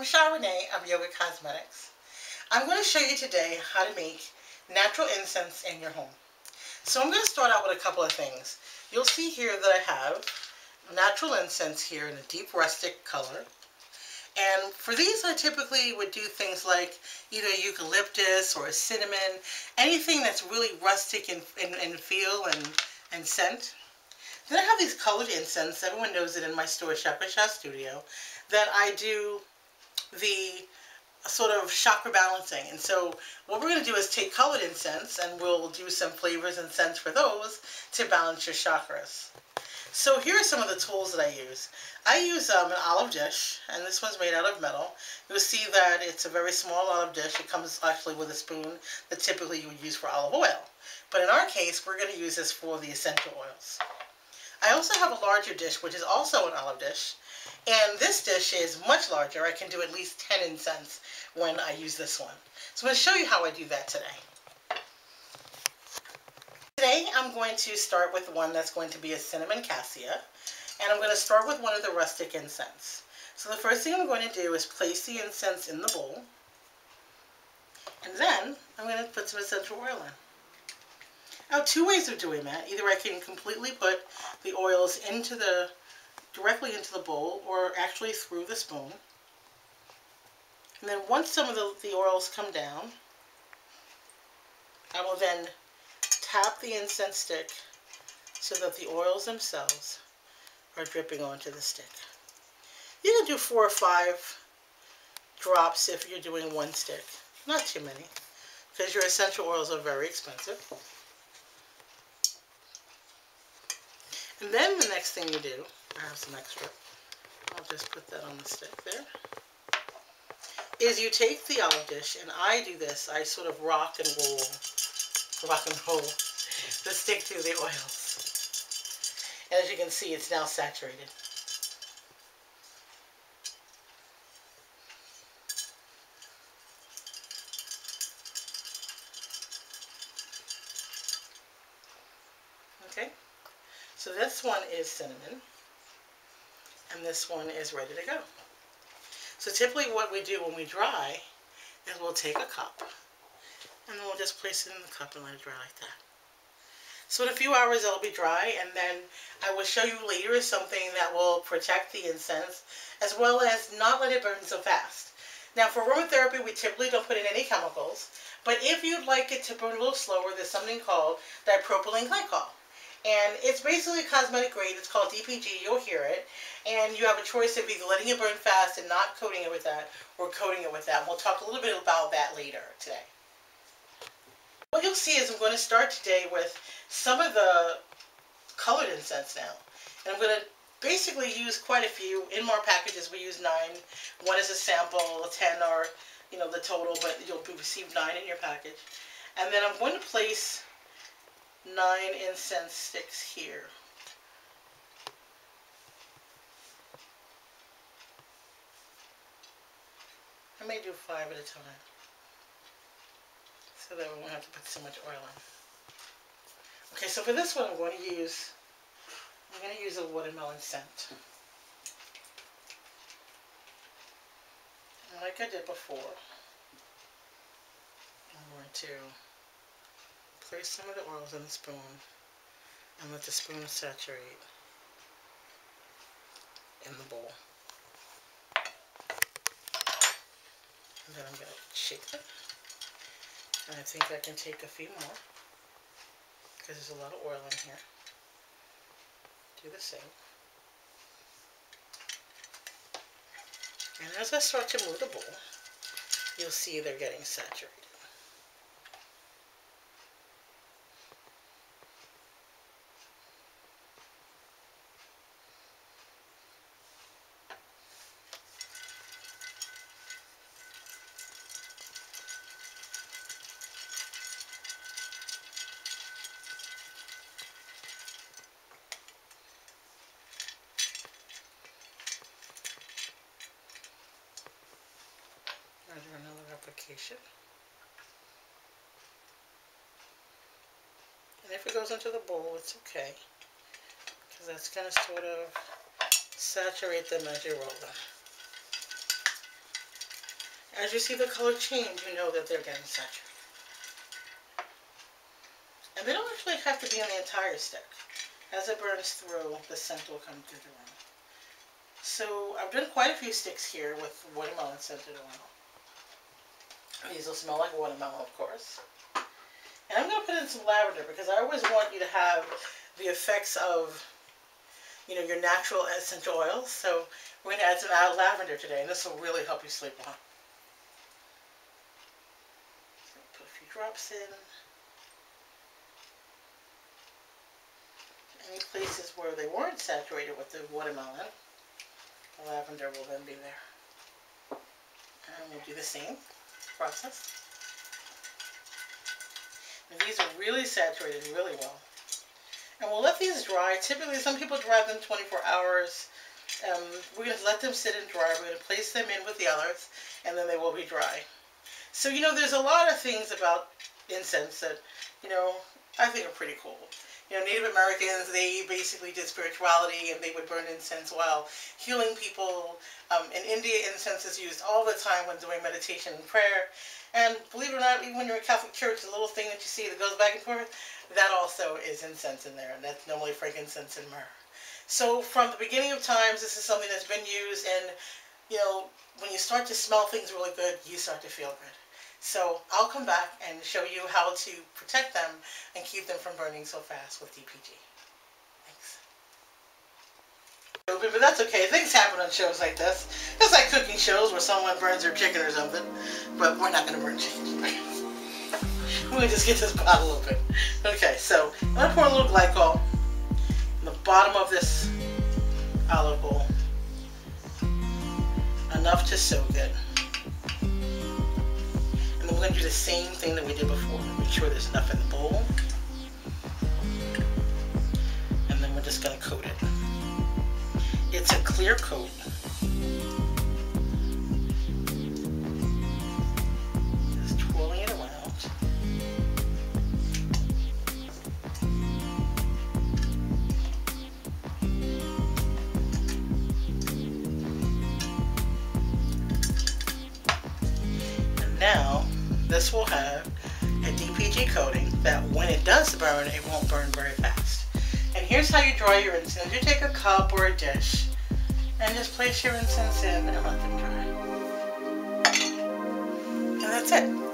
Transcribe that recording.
I'm Sha Rene of Yoga Cosmetics. I'm going to show you today how to make natural incense in your home. So I'm going to start out with a couple of things. You'll see here that I have natural incense here in a deep rustic color. And for these I typically would do things like either eucalyptus or cinnamon, anything that's really rustic in feel and scent. Then I have these colored incense. Everyone knows it in my store, Chakra Studio, that I do the sort of chakra balancing. And so what we're going to do is take colored incense and we'll do some flavors and scents for those to balance your chakras. So here are some of the tools that I use. I use an olive dish, and this one's made out of metal. You'll see that it's a very small olive dish. It comes actually with a spoon that typically you would use for olive oil. But in our case, we're going to use this for the essential oils. I also have a larger dish, which is also an olive dish. And this dish is much larger. I can do at least 10 incense when I use this one. So I'm going to show you how I do that today. Today I'm going to start with one that's going to be a cinnamon cassia. And I'm going to start with one of the rustic incense. So the first thing I'm going to do is place the incense in the bowl. And then I'm going to put some essential oil in. Now, two ways of doing that. Either I can completely put the oils directly into the bowl, or actually through the spoon. And then once some of the oils come down, I will then tap the incense stick so that the oils themselves are dripping onto the stick. You can do 4 or 5 drops if you're doing one stick. Not too many, because your essential oils are very expensive. And then the next thing you do, I have some extra, I'll just put that on the stick there, is you take the olive dish, and I do this, I sort of rock and roll the stick through the oils. And as you can see, it's now saturated. Okay? So this one is cinnamon, and this one is ready to go. So typically what we do when we dry is we'll take a cup, and then we'll just place it in the cup and let it dry like that. So in a few hours it'll be dry, and then I will show you later something that will protect the incense, as well as not let it burn so fast. Now for aromatherapy, we typically don't put in any chemicals, but if you'd like it to burn a little slower, there's something called dipropylene glycol. And it's basically cosmetic grade. It's called DPG. You'll hear it. And you have a choice of either letting it burn fast and not coating it with that, or coating it with that. We'll talk a little bit about that later today. What you'll see is I'm going to start today with some of the colored incense now. And I'm going to basically use quite a few. In more packages we use 9. One is a sample, 10 are, the total, but you'll receive 9 in your package. And then I'm going to place 9 incense sticks here. I may do 5 at a time, so that we won't have to put so much oil in. Okay, so for this one I'm going to use a watermelon scent. And like I did before, I'm going to place some of the oils in the spoon and let the spoon saturate in the bowl. And then I'm going to shake it. And I think I can take a few more, because there's a lot of oil in here. Do the same. And as I start to move the bowl, you'll see they're getting saturated. I'll do another application. And if it goes into the bowl, it's okay, because that's going to sort of saturate them as you roll them. As you see the color change, you know that they're getting saturated. And they don't actually have to be in the entire stick. As it burns through, the scent will come through the room. So I've done quite a few sticks here with watermelon scented oil. These will smell like watermelon, of course. And I'm going to put in some lavender because I always want you to have the effects of, you know, your natural essential oils. So we're going to add some lavender today, and this will really help you sleep well. So put a few drops in. Any places where they weren't saturated with the watermelon, the lavender will then be there. And we'll do the same process. And these are really saturated really well. And we'll let these dry. Typically, some people dry them 24 hours. We're going to let them sit and dry. We're going to place them in with the others, and then they will be dry. So, you know, there's a lot of things about incense that, you know, I think are pretty cool. You know, Native Americans, they basically did spirituality, and they would burn incense while healing people. In India, incense is used all the time when doing meditation and prayer. And believe it or not, even when you're in a Catholic church, the little thing that you see that goes back and forth, that also is incense in there, and that's normally frankincense and myrrh. So from the beginning of times, this is something that's been used, and, you know, when you start to smell things really good, you start to feel good. So I'll come back and show you how to protect them and keep them from burning so fast with DPG. Thanks. But that's okay. Things happen on shows like this. Just like cooking shows where someone burns their chicken or something. But we're not going to burn chicken. Let me just get this bottle open. Okay, so I'm going to pour a little glycol in the bottom of this olive bowl. Enough to soak it. We're going to do the same thing that we did before. Make sure there's enough in the bowl. And then we're just going to coat it. It's a clear coat. Just twirling it around. And now, this will have a DPG coating that when it does burn, it won't burn very fast. And here's how you dry your incense. You take a cup or a dish and just place your incense in and let them dry. And that's it.